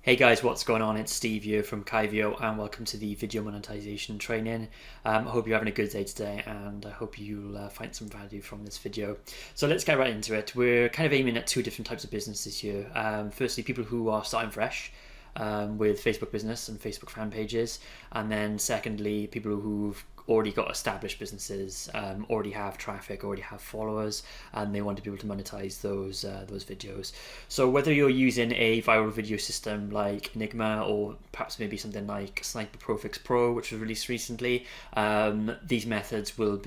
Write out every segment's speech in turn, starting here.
Hey guys, what's going on? It's Steve here from Kyvio and welcome to the video monetization training. I hope you're having a good day today and I hope you'll find some value from this video. So let's get right into it. We're kind of aiming at two different types of businesses here. Firstly, people who are starting fresh with Facebook business and Facebook fan pages, and then secondly, people who've already got established businesses, already have traffic, already have followers, and they want to be able to monetize those videos. So whether you're using a viral video system like Enigma or perhaps maybe something like Sniper Pro Fix Pro, which was released recently, these methods will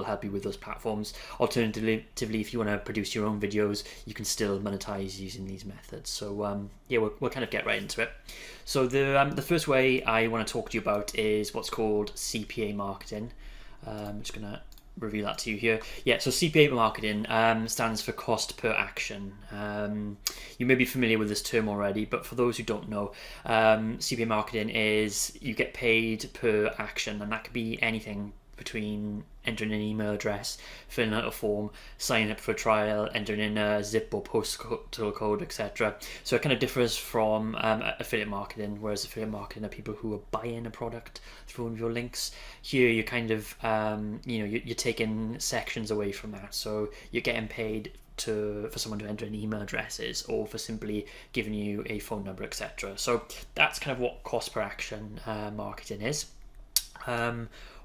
help you with those platforms. Alternatively, if you want to produce your own videos, you can still monetize using these methods. So yeah, we'll kind of get right into it. So the first way I want to talk to you about is what's called Cpa Marketing. I'm just going to review that to you here. Yeah, so Cpa Marketing stands for cost per action. You may be familiar with this term already, but for those who don't know, Cpa Marketing is you get paid per action, and that could be anything between entering an email address, filling out a form, signing up for a trial, entering in a zip or postal code, etc. So it kind of differs from affiliate marketing, whereas affiliate marketing are people who are buying a product through one of your links. Here you're kind of you're taking sections away from that, so you're getting paid for someone to enter in email addresses or for simply giving you a phone number, etc. So that's kind of what cost per action marketing is.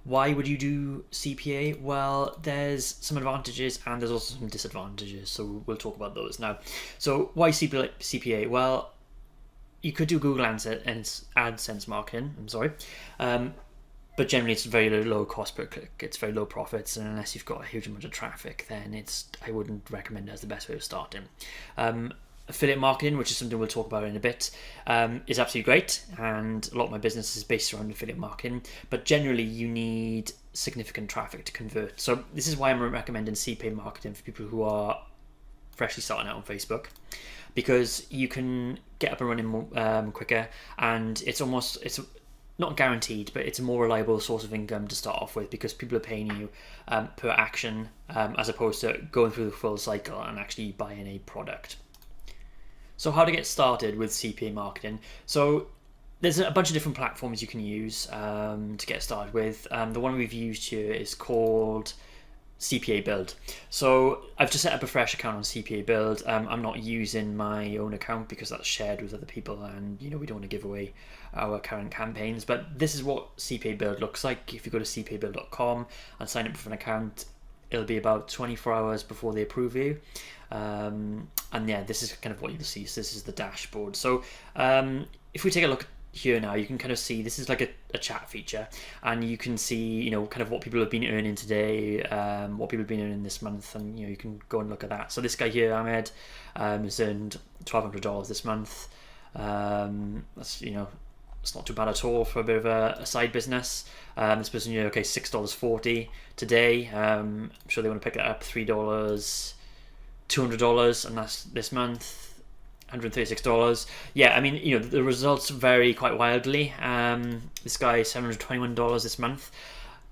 Why would you do CPA? Well, there's some advantages and there's also some disadvantages, so we'll talk about those now. So why CPA? Well, you could do Google AdSense marketing, but generally it's very low cost per click. It's very low profits, and unless you've got a huge amount of traffic, then I wouldn't recommend it as the best way of starting. Affiliate marketing, which is something we'll talk about in a bit, is absolutely great, and a lot of my business is based around affiliate marketing, but generally you need significant traffic to convert. So this is why I'm recommending CPA marketing for people who are freshly starting out on Facebook, because you can get up and running quicker, and it's not guaranteed, but it's a more reliable source of income to start off with, because people are paying you per action as opposed to going through the full cycle and actually buying a product. So how to get started with CPA marketing? So there's a bunch of different platforms you can use to get started with. The one we've used here is called CPA Build. So I've just set up a fresh account on CPA Build. I'm not using my own account because that's shared with other people, and we don't want to give away our current campaigns. But this is what CPA Build looks like. If you go to cpabuild.com and sign up for an account, it'll be about 24 hours before they approve you. And yeah, this is kind of what you'll see. So this is the dashboard. So if we take a look here now, you can kind of see this is like a chat feature, and you can see kind of what people have been earning today, what people have been earning this month, and you can go and look at that. So this guy here, Ahmed, has earned $1,200 this month. That's it's not too bad at all for a bit of a side business. This person, $6.40 today. I'm sure they want to pick that up, $3, $200, and that's this month, $136. Yeah, I mean, the results vary quite wildly. This guy, $721 this month,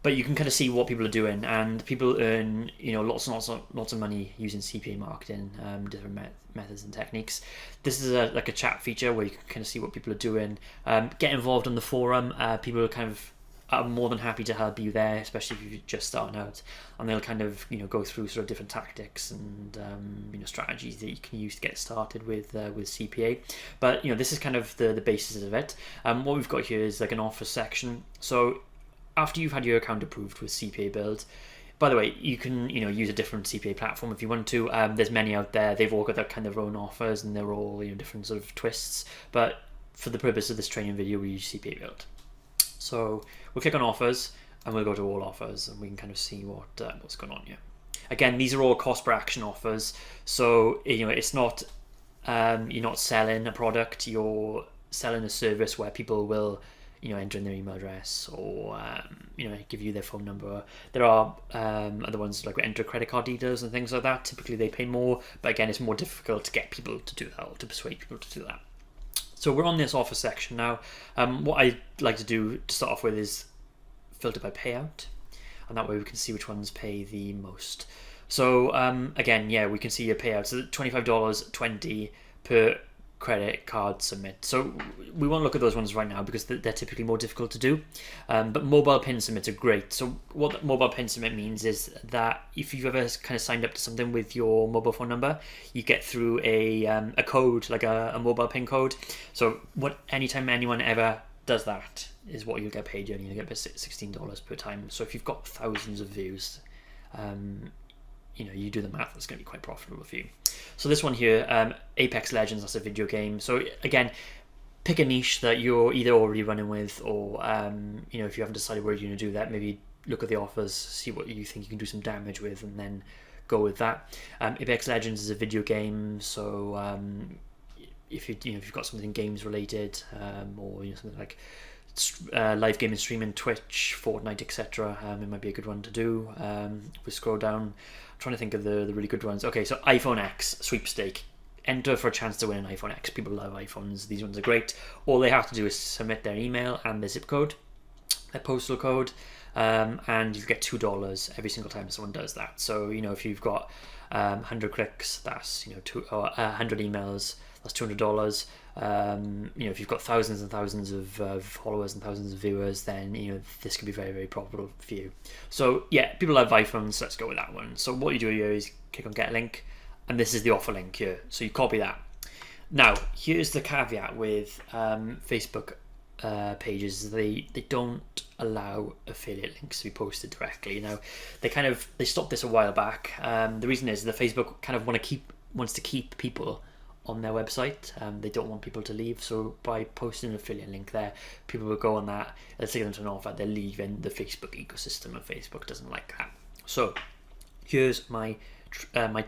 but you can kind of see what people are doing, and people earn lots and lots of money using CPA marketing, different methods and techniques. This is like a chat feature where you can kind of see what people are doing. Get involved on the forum. People are kind of more than happy to help you there, especially if you're just starting out, and they'll kind of go through sort of different tactics and strategies that you can use to get started with CPA. But this is kind of the basis of it. What we've got here is like an offer section. So after you've had your account approved with CPA Build, by the way, you can use a different CPA platform if you want to. There's many out there. They've all got their kind of own offers, and they're all different sort of twists. But for the purpose of this training video, we use CPA Build. So we'll click on offers, and we'll go to all offers, and we can kind of see what's going on here. Again, these are all cost per action offers. So it's not you're not selling a product. You're selling a service where people will enter in their email address or give you their phone number. There are other ones like enter credit card details and things like that. Typically they pay more, but again, it's more difficult to get people to do that, or to persuade people to do that. So we're on this offer section now. What I like to do to start off with is filter by payout, and that way we can see which ones pay the most. So again, yeah, we can see your payouts. So $25.20 per credit card submit. So we won't look at those ones right now because they're typically more difficult to do, but mobile pin submits are great. So what mobile pin submit means is that if you've ever kind of signed up to something with your mobile phone number, you get through a code, like a mobile pin code. So anytime anyone ever does that is what you'll get paid. You'll get paid $16 per time. So if you've got thousands of views, you do the math, it's going to be quite profitable for you. So this one here, Apex Legends, that's a video game. So again, pick a niche that you're either already running with, or if you haven't decided where you're going to do that, maybe look at the offers, see what you think you can do some damage with, and then go with that. Apex Legends is a video game, so if you've got something games related, or something like live gaming, streaming, Twitch, Fortnite, etc., it might be a good one to do. We scroll down, I'm trying to think of the really good ones. Okay, so iPhone X sweepstake. Enter for a chance to win an iPhone X. People love iPhones. These ones are great. All they have to do is submit their email and their zip code, their postal code, and you get $2 every single time someone does that. So if you've got 100 clicks, that's 100 emails, that's $200. If you've got thousands and thousands of followers and thousands of viewers, then this can be very, very profitable for you. So yeah, people love iPhones, so let's go with that one. So what you do here is click on get link, and this is the offer link here. So you copy that. Now here's the caveat with Facebook pages. They don't allow affiliate links to be posted directly. Now they stopped this a while back. The reason is that Facebook kind of wants to keep people on their website. They don't want people to leave, so by posting an affiliate link there, people will go on that, let's say them to an offer, they're leaving the Facebook ecosystem, and Facebook doesn't like that. So here's my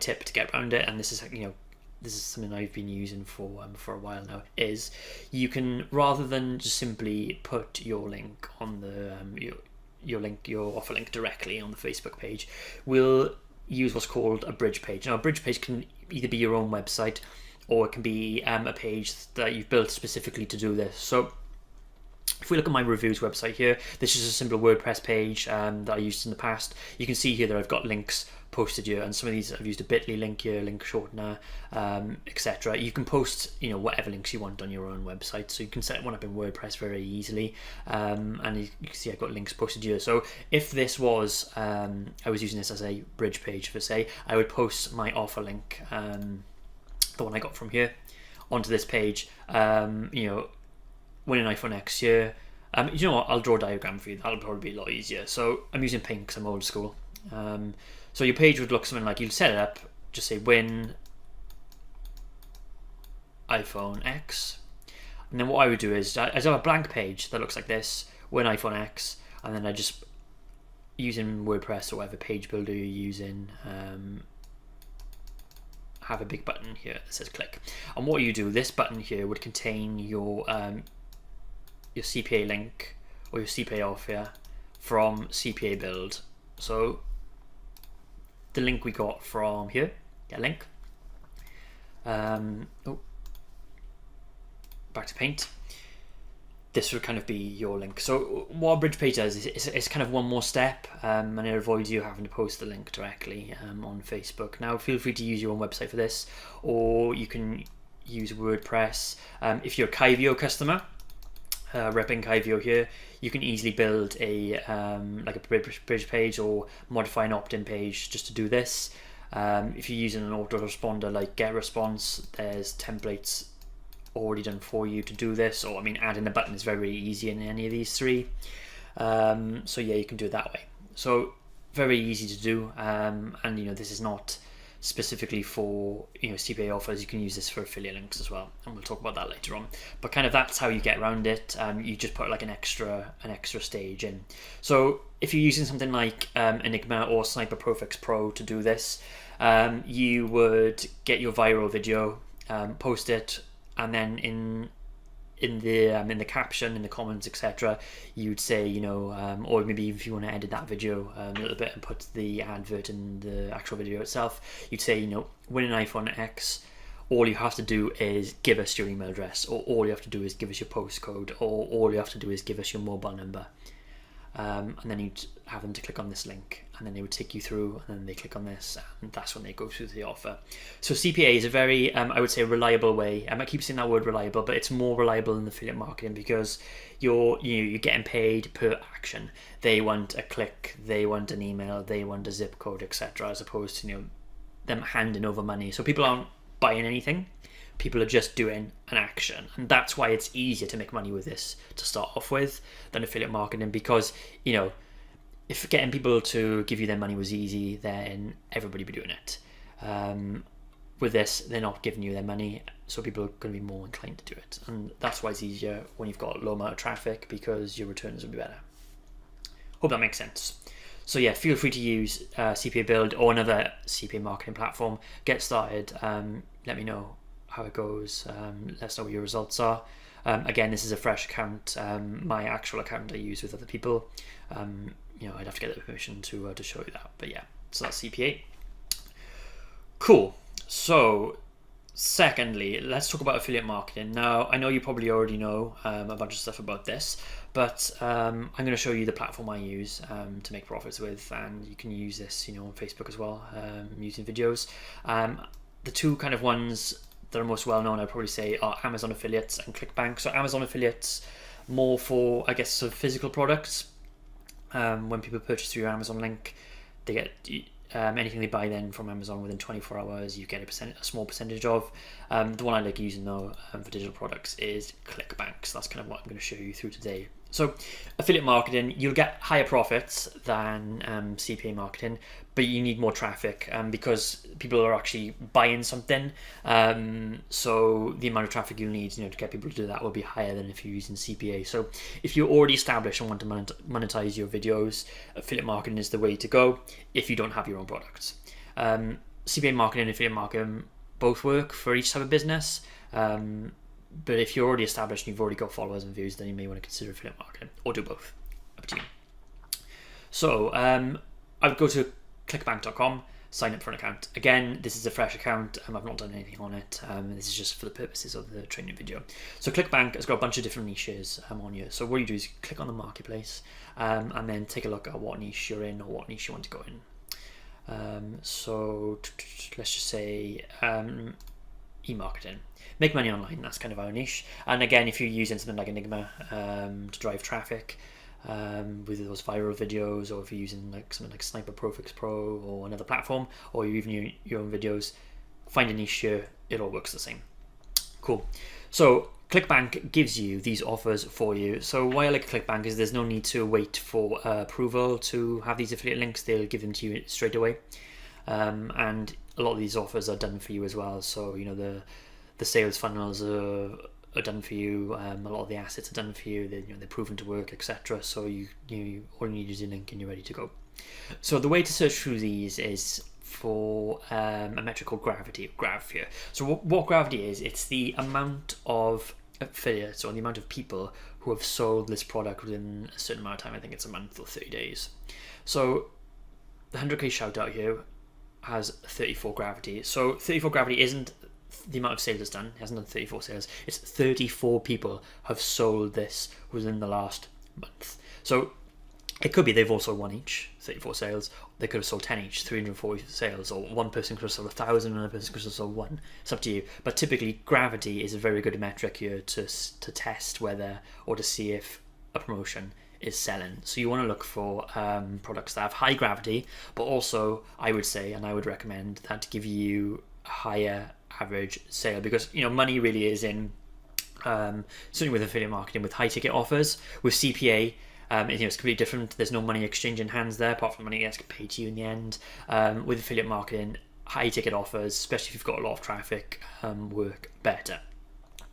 tip to get around it, and this is something I've been using for a while now, is you can, rather than just simply put your link on the your offer link directly on the Facebook page, we'll use what's called a bridge page. Now a bridge page can either be your own website, or it can be a page that you've built specifically to do this. So if we look at my reviews website here, this is a simple WordPress page that I used in the past. You can see here that I've got links posted here, and some of these I've used a bit.ly link here, link shortener, etc. You can post whatever links you want on your own website, so you can set one up in WordPress very easily, and you can see I've got links posted here. So if this was I was using this as a bridge page for say, I would post my offer link, the one I got from here, onto this page. Win an iPhone X here. You know what, I'll draw a diagram for you, that'll probably be a lot easier. So I'm using pink because I'm old school. So your page would look something like, you'll set it up, just say win iPhone X, and then what I would do is I have a blank page that looks like this, win iPhone X, and then I just, using WordPress or whatever page builder you're using, have a big button here that says click. And what you do, this button here would contain your CPA link or your CPA offer from CPA build. So the link we got from here, get link. Back to Paint. This would kind of be your link. So what a bridge page does is it's kind of one more step, and it avoids you having to post the link directly on Facebook. Now feel free to use your own website for this, or you can use WordPress. If you're a Kyvio customer, repping Kyvio here, you can easily build a like a bridge page or modify an opt-in page just to do this. If you're using an autoresponder like GetResponse, there's templates already done for you to do this, or adding a button is very easy in any of these three. So yeah, you can do it that way. So very easy to do, and this is not specifically for CPA offers. You can use this for affiliate links as well, and we'll talk about that later on. But kind of that's how you get around it. You just put like an extra stage in. So if you're using something like Enigma or Sniper Profix Pro to do this, you would get your viral video, post it, and then in the caption, in the comments, etc., you'd say, or maybe if you want to edit that video a little bit and put the advert in the actual video itself, you'd say, win an iPhone X, all you have to do is give us your email address, or all you have to do is give us your postcode, or all you have to do is give us your mobile number. and then you'd have them to click on this link, and then they would take you through, and then they click on this, and that's when they go through the offer. So CPA is a very, I would say, reliable way. I keep saying that word reliable, but it's more reliable than affiliate marketing because you're getting paid per action. They want a click, they want an email, they want a zip code, etc., as opposed to them handing over money. So people aren't buying anything. People are just doing an action, and that's why it's easier to make money with this to start off with than affiliate marketing, because if getting people to give you their money was easy, then everybody would be doing it. With this, they're not giving you their money, so people are going to be more inclined to do it, and that's why it's easier when you've got low amount of traffic, because your returns will be better. Hope that makes sense. So yeah, feel free to use CPA Build or another CPA marketing platform. Get started. Let me know how it goes. Let us know what your results are. Again, this is a fresh account. My actual account I use with other people. I'd have to get the permission to show you that. But yeah, so that's CPA. Cool. So secondly, let's talk about affiliate marketing. Now, I know you probably already know a bunch of stuff about this, but I'm going to show you the platform I use to make profits with, and you can use this, on Facebook as well, using videos. The two kind of ones that are most well known, I'd probably say, are Amazon affiliates and Clickbank. So Amazon affiliates more for, I guess, sort of physical products. When people purchase through your Amazon link, they get anything they buy then from Amazon within 24 hours, you get a small percentage of. The one I like using though for digital products is Clickbank. So that's kind of what I'm going to show you through today. So affiliate marketing, you'll get higher profits than CPA marketing, but you need more traffic because people are actually buying something. So the amount of traffic you'll need, to get people to do that will be higher than if you're using CPA. So if you're already established and want to monetize your videos, affiliate marketing is the way to go if you don't have your own products. CPA marketing and affiliate marketing both work for each type of business. But if you're already established and you've already got followers and views, then you may want to consider affiliate marketing, or do both. Up to you. So I would go to clickbank.com, sign up for an account. Again, this is a fresh account. I've not done anything on it. This is just for the purposes of the training video. So Clickbank has got a bunch of different niches on here. So what you do is click on the marketplace and then take a look at what niche you're in or what niche you want to go in. So let's just say e-marketing. Make money online, that's kind of our niche. And again, if you're using something like Enigma to drive traffic with those viral videos, or if you're using something like Sniper Profix Pro or another platform, or you're even your own videos, find a niche here, it all works the same. Cool. So Clickbank gives you these offers for you. So why I like Clickbank is there's no need to wait for approval to have these affiliate links. They'll give them to you straight away. And a lot of these offers are done for you as well. So the sales funnels are done for you. A lot of the assets are done for you. They're proven to work, etc. So you all you need is a link and you're ready to go. So the way to search through these is for a metric called GrabVid. So what GrabVid is, it's the amount of affiliates or the amount of people who have sold this product within a certain amount of time. I think it's a month or 30 days. So the 100k shout out here has 34 GrabVid. So 34 GrabVid isn't the amount of sales it's done. It hasn't done 34 sales. It's 34 people have sold this within the last month. So it could be they've all sold one each, 34 sales. They could have sold 10 each, 340 sales, or one person could have sold 1,000, another person could have sold one. It's up to you. But typically, GrabVid is a very good metric here to test whether or to see if a promotion is selling. So you want to look for products that have high GrabVid, but also I would say, and I would recommend, that give you a higher average sale, because money really is in certainly with affiliate marketing, with high ticket offers. With CPA, it's completely different. There's no money exchanging hands there, apart from money gets paid to you in the end. With affiliate marketing, high ticket offers, especially if you've got a lot of traffic, work better.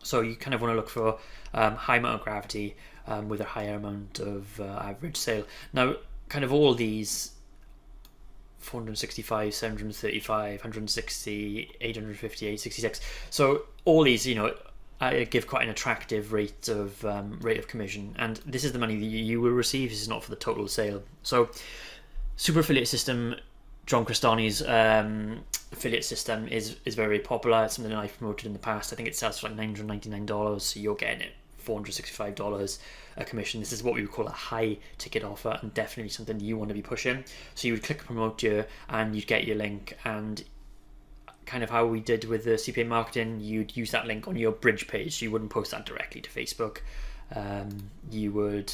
So you kind of want to look for high amount of GrabVid with a higher amount of average sale. Now, kind of all these 465, 735, 160, 850, 866. So all these, I give quite an attractive rate of commission, and this is the money that you will receive. This is not for the total sale. So Super Affiliate System, John Crestani's affiliate system is very popular. It's something that I've promoted in the past. I think it sells for like $999, so you're getting it $465 a commission. This is what we would call a high ticket offer, and definitely something you want to be pushing. So you would click promote here and you'd get your link, and kind of how we did with the Cpa Marketing, you'd use that link on your bridge page. So you wouldn't post that directly to Facebook. You would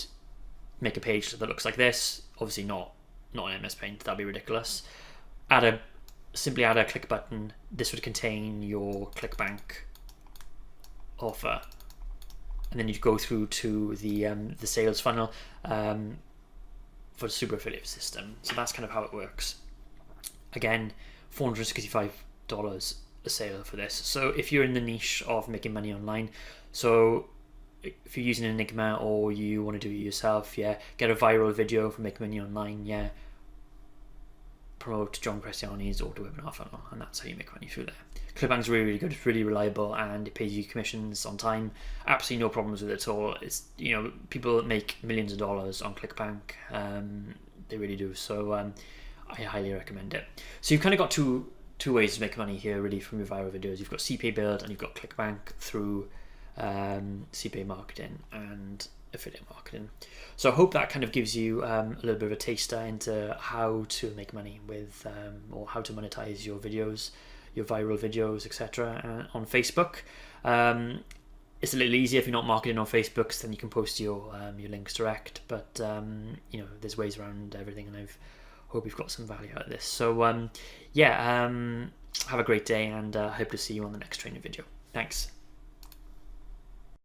make a page that looks like this. Obviously not an MS Paint, that'd be ridiculous. Simply add a click button. This would contain your Clickbank offer, and then you'd go through to the sales funnel for the super affiliate system. So that's kind of how it works. Again, $465 a sale for this. So if you're in the niche of making money online, so if you're using Enigma or you want to do it yourself, yeah, get a viral video for making money online, yeah, promote John Cresciani's auto webinar funnel, and that's how you make money through there. Clickbank's really, really good. It's really reliable, and it pays you commissions on time. Absolutely no problems with it at all. It's, you know, people make millions of dollars on Clickbank. They really do. So I highly recommend it. So you've kind of got two ways to make money here, really, from your viral videos. You've got Cpa Build and you've got Clickbank through Cpa Marketing and affiliate marketing. So I hope that kind of gives you a little bit of a taster into how to make money with or how to monetize your videos, your viral videos, etc. on Facebook. It's a little easier if you're not marketing on Facebook, because then you can post your links direct, but you know, there's ways around everything, and I hope you've got some value out of this. So yeah, have a great day, and I hope to see you on the next training video. Thanks.